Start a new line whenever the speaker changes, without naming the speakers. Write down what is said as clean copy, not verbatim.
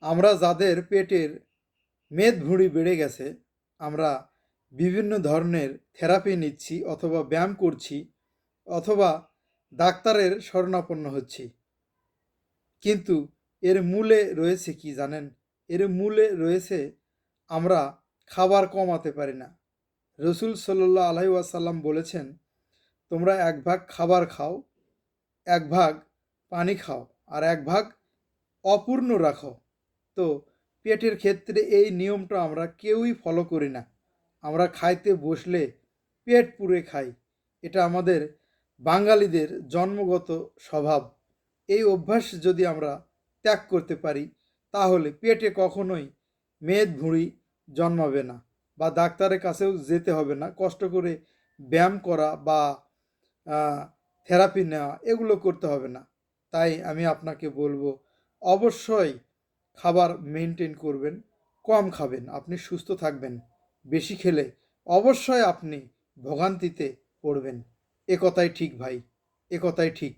আমরা যাদের পেটের মেদভুঁড়ি বেড়ে গেছে, আমরা বিভিন্ন ধরনের থেরাপি নিচ্ছি অথবা ব্যায়াম করছি অথবা ডাক্তারের শরণাপন্ন হচ্ছি, কিন্তু এর মূলে রয়েছে কি জানেন? এর মূলে রয়েছে আমরা খাবার কমাতে পারি না। রসুল সাল্লাল্লাহু আলাইহি ওয়াসাল্লাম বলেছেন, তোমরা এক ভাগ খাবার খাও, এক ভাগ পানি খাও, আর এক ভাগ অপূর্ণ রাখো। তো পেটের ক্ষেত্রে এই নিয়মটা আমরা কেউই ফলো করি না। আমরা খাইতে বসলে পেট পুরে খাই। এটা আমাদের বাঙালিদের জন্মগত স্বভাব। এই অভ্যাস যদি আমরা ত্যাগ করতে পারি, তাহলে পেটে কখনোই মেদভুঁড়ি জন্মাবে না, বা ডাক্তারের কাছেও যেতে হবে না। কষ্ট করে ব্যায়াম করা বা থেরাপি নেওয়া এগুলো করতে হবে না। তাই আমি আপনাকে বলবো, অবশ্যই খাবার মেনটেন করবেন, কম খাবেন, আপনি সুস্থ থাকবেন। বেশি খেলে অবশ্যই আপনি ভোগান্তিতে পড়বেন। এ কথাই ঠিক ভাই, এ কথাই ঠিক।